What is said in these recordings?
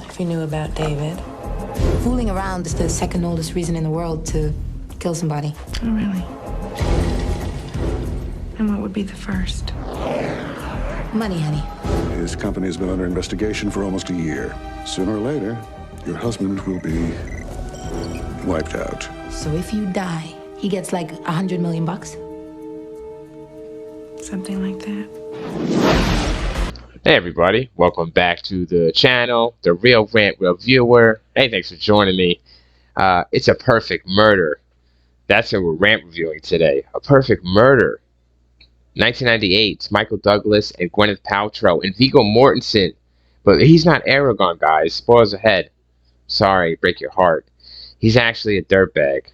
if you knew about David. Fooling around is the second oldest reason in the world to kill somebody. Oh, really? And what would be the first? Money, honey. His company has been under investigation for almost a year. Sooner or later, your husband will be wiped out. So if you die, he gets like $100 million bucks? Something like that. Hey everybody, welcome back to the channel, The Real Rant Reviewer. Hey, thanks for joining me. It's A Perfect Murder. That's what we're rant reviewing today. A Perfect Murder. 1998, Michael Douglas and Gwyneth Paltrow and Viggo Mortensen. But he's not Aragorn, guys. Spoilers ahead. Sorry, break your heart. He's actually a dirtbag.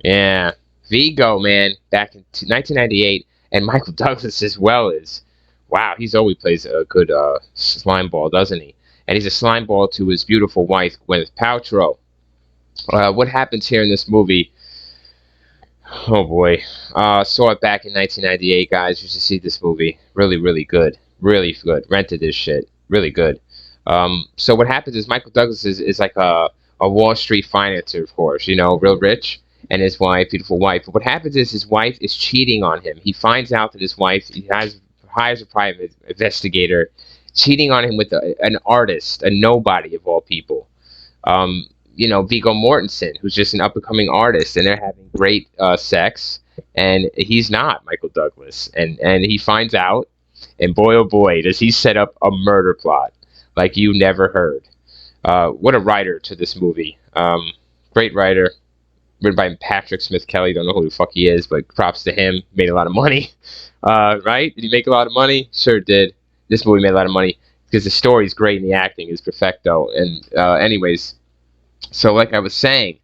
Yeah, Viggo, man, back in 1998, and Michael Douglas as well is. Wow, he's always plays a good slime ball, doesn't he? And he's a slime ball to his beautiful wife, Gwyneth Paltrow. What happens here in this movie? Oh boy, saw it back in 1998, guys. You should see this movie. Really, really good. Really good. Rented this shit. Really good. So what happens is Michael Douglas is like a Wall Street financier, of course, you know, real rich, and his wife, beautiful wife. But what happens is his wife is cheating on him. He finds out that his wife, hires a private investigator, cheating on him with an artist, a nobody of all people. You know, Viggo Mortensen, who's just an up-and-coming artist, and they're having great sex, and he's not Michael Douglas. And he finds out, and boy, oh boy, does he set up a murder plot like you never heard. What a writer to this movie. Great writer. Written by Patrick Smith Kelly. Don't know who the fuck he is, but props to him. Made a lot of money. Right? Did he make a lot of money? Sure did. This movie made a lot of money because the story's great and the acting is perfecto. And anyways, so like I was saying,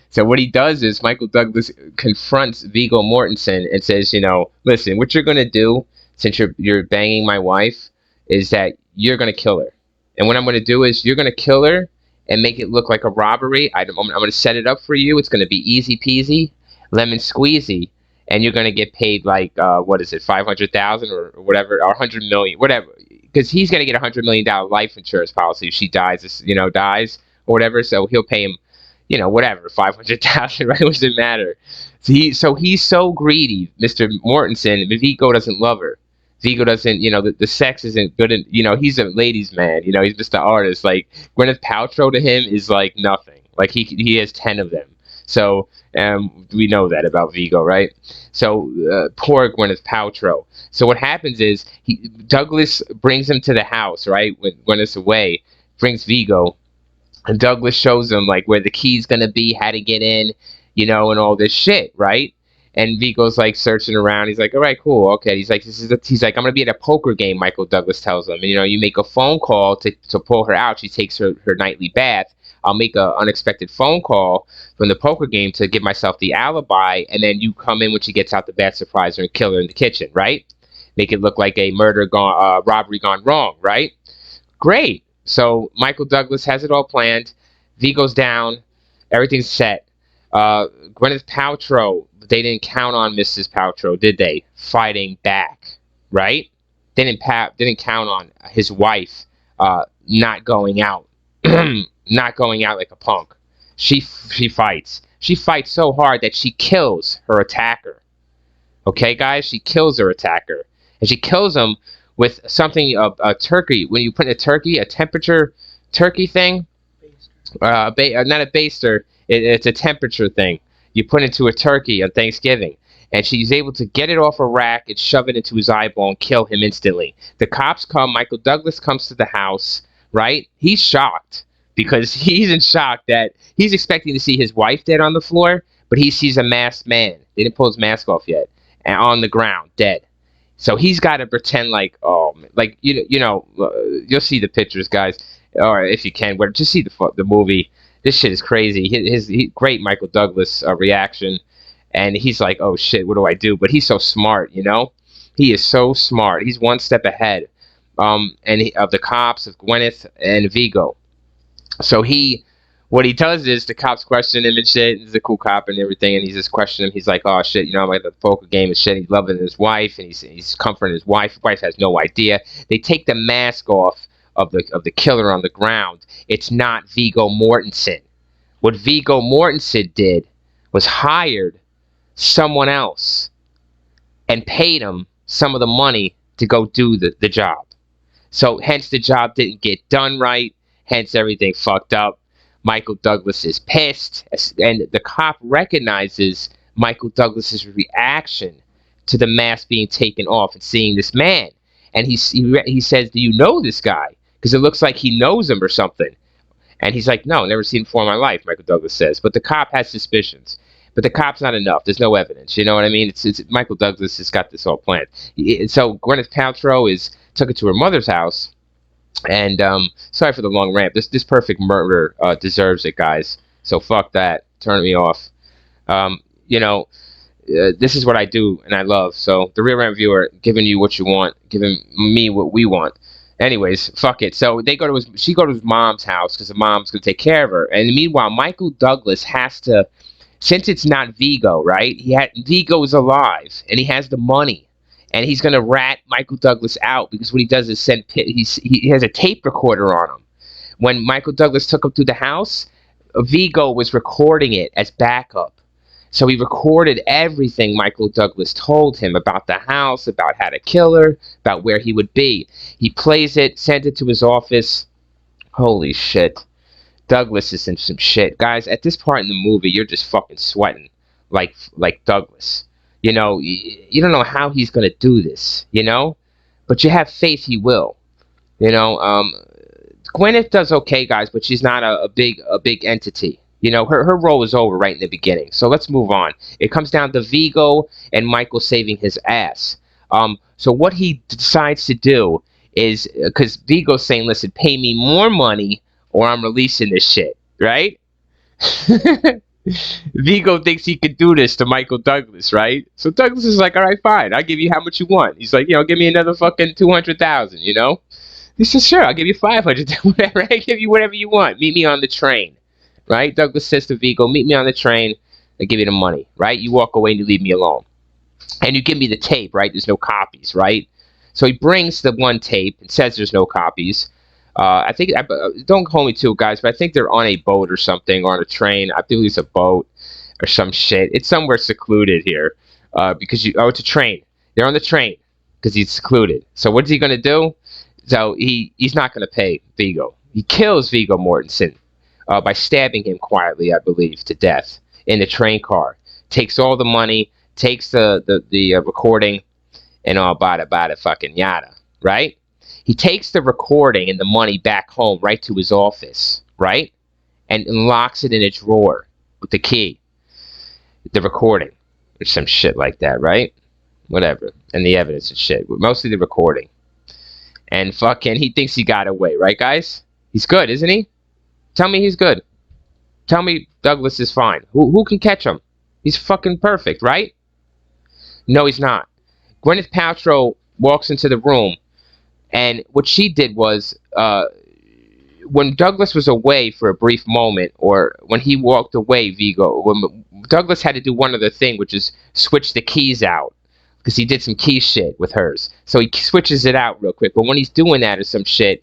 so what he does is Michael Douglas confronts Viggo Mortensen and says, you know, listen, what you're going to do since you're banging my wife is that you're going to kill her. And what I'm going to do is you're going to kill her and make it look like a robbery. I'm going to set it up for you. It's going to be easy peasy, lemon squeezy, and you're going to get paid like, what is it, $500,000 or whatever, or $100 million, whatever. Because he's going to get a $100 million life insurance policy if she dies, you know, dies or whatever. So he'll pay him, you know, whatever, $500,000, right? It doesn't matter. So he's so greedy, Mr. Mortensen. Viggo doesn't love her. Viggo doesn't, you know, the sex isn't good. You know, he's a ladies' man. You know, he's just an artist. Like, Gwyneth Paltrow to him is like nothing. Like, he has 10 of them. So, we know that about Viggo, right? So, poor Gwyneth Paltrow. So what happens is, Douglas brings him to the house, right? When Gwyneth's away, brings Viggo. And Douglas shows him, like, where the key's gonna be, how to get in, you know, and all this shit, right? And Viggo's like searching around. He's like, all right, cool, okay. He's like, he's like, I'm gonna be at a poker game. Michael Douglas tells him, and, you know, you make a phone call to pull her out. She takes her nightly bath. I'll make a unexpected phone call from the poker game to give myself the alibi, and then you come in when she gets out the bath, surprise her, and kill her in the kitchen, right? Make it look like a robbery gone wrong, right? Great. So Michael Douglas has it all planned. Viggo's down. Everything's set. Gwyneth Paltrow, they didn't count on Mrs. Paltrow, did they? Fighting back, right? They didn't count on his wife not going out, not going out like a punk. She fights. She fights so hard that she kills her attacker. Okay, guys, she kills her attacker, and she kills him with something a turkey. When you put in a turkey, a temperature turkey thing, not a baster. It's a temperature thing. You put into a turkey on Thanksgiving, and she's able to get it off a rack and shove it into his eyeball and kill him instantly. The cops come. Michael Douglas comes to the house, right? He's shocked because he's in shock that he's expecting to see his wife dead on the floor, but he sees a masked man. They didn't pull his mask off yet, and on the ground, dead. So he's got to pretend like, oh, like, you know, you'll see the pictures, guys, or if you can, just see the movie. This shit is crazy. His great Michael Douglas reaction, and he's like, oh shit, what do I do? But he's so smart, you know. He is so smart. He's one step ahead, of the cops, of Gwyneth and Viggo. So what he does is the cops question him and shit. He's a cool cop and everything, and he's just questioning him. He's like, oh shit, you know, I'm at the poker game and shit. He's loving his wife, and he's comforting his wife. His wife has no idea. They take the mask off of the killer on the ground, it's not Viggo Mortensen. What Viggo Mortensen did was hired someone else and paid him some of the money to go do the job. So hence the job didn't get done right. Hence everything fucked up. Michael Douglas is pissed, and the cop recognizes Michael Douglas's reaction to the mask being taken off and seeing this man. And he says, "Do you know this guy? Because it looks like he knows him or something." And he's like, "No, never seen him before in my life," Michael Douglas says. But the cop has suspicions. But the cop's not enough. There's no evidence. You know what I mean? It's Michael Douglas has got this all planned. So Gwyneth Paltrow took it to her mother's house. And sorry for the long rant. This perfect murder deserves it, guys. So fuck that. Turn me off. This is what I do and I love. So the Real Rant viewer, giving you what you want, giving me what we want. Anyways, fuck it. So she go to his mom's house because the mom's gonna take care of her. And meanwhile, Michael Douglas has to, since it's not Viggo, right? Viggo's alive and he has the money, and he's gonna rat Michael Douglas out because what he does is he has a tape recorder on him. When Michael Douglas took him to the house, Viggo was recording it as backup. So he recorded everything Michael Douglas told him about the house, about how to kill her, about where he would be. He plays it, sent it to his office. Holy shit. Douglas is in some shit. Guys, at this part in the movie, you're just fucking sweating like Douglas. You know, you don't know how he's going to do this, you know? But you have faith he will. You know, Gwyneth does okay, guys, but she's not a big entity. You know, her role is over right in the beginning. So let's move on. It comes down to Viggo and Michael saving his ass. So what he decides to do is, because Viggo's saying, "Listen, pay me more money or I'm releasing this shit," right? Viggo thinks he could do this to Michael Douglas, right? So Douglas is like, "All right, fine. I'll give you how much you want." He's like, "Give me another fucking 200,000, you know?" He says, "Sure, I'll give you 500, whatever. I give you whatever you want. Meet me on the train." Right? Douglas says to Viggo, "Meet me on the train. I give you the money." Right? You walk away and you leave me alone. And you give me the tape, right? There's no copies, right? So he brings the one tape and says there's no copies. I think, don't hold me to it, guys, but I think they're on a boat or something, or on a train. I believe it's a boat or some shit. It's somewhere secluded here. It's a train. They're on the train because he's secluded. So what's he going to do? So he's not going to pay Viggo. He kills Viggo Mortensen. By stabbing him quietly, I believe, to death in the train car. Takes all the money, takes the recording, and all bada fucking yada, right? He takes the recording and the money back home, right to his office, right? And locks it in a drawer with the key. The recording, or some shit like that, right? Whatever. And the evidence and shit. Mostly the recording. And fucking, he thinks he got away, right, guys? He's good, isn't he? Tell me he's good. Tell me Douglas is fine. Who can catch him? He's fucking perfect, right? No, he's not. Gwyneth Paltrow walks into the room, and what she did was, when Douglas was away for a brief moment, or when he walked away, when Douglas had to do one other thing, which is switch the keys out, because he did some key shit with hers. So he switches it out real quick. But when he's doing that or some shit,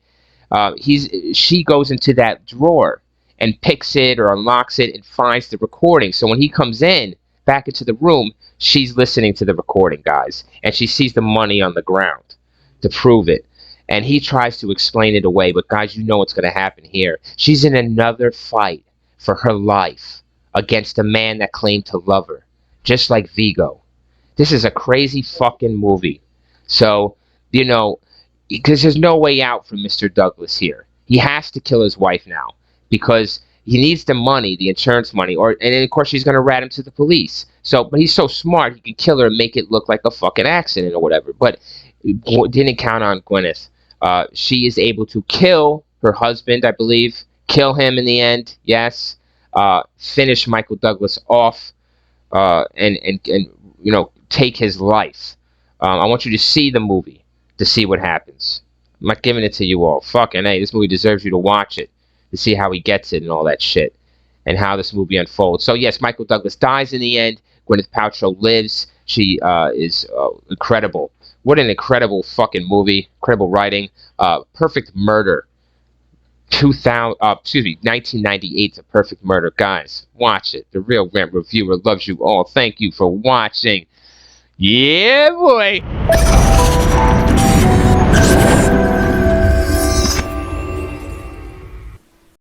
she goes into that drawer and picks it or unlocks it and finds the recording. So when he comes in back into the room, she's listening to the recording, guys, and she sees the money on the ground to prove it. And he tries to explain it away, but guys, you know what's going to happen here. She's in another fight for her life against a man that claimed to love her, just like Viggo. This is a crazy fucking movie. So, because there's no way out for Mr. Douglas here. He has to kill his wife now because he needs the money, the insurance money, and then of course she's gonna rat him to the police. So, but he's so smart, he can kill her and make it look like a fucking accident or whatever. But didn't count on Gwyneth. She is able to kill her husband, I believe, kill him in the end. Yes, finish Michael Douglas off, and take his life. I want you to see the movie to see what happens. I'm not giving it to you all. Fucking hey, this movie deserves you to watch it to see how he gets it and all that shit and how this movie unfolds. So yes, Michael Douglas dies in the end. Gwyneth Paltrow lives. She is incredible. What an incredible fucking movie. Incredible writing. Perfect Murder. 1998's A Perfect Murder. Guys, watch it. The Real Rant Reviewer loves you all. Thank you for watching. Yeah, boy.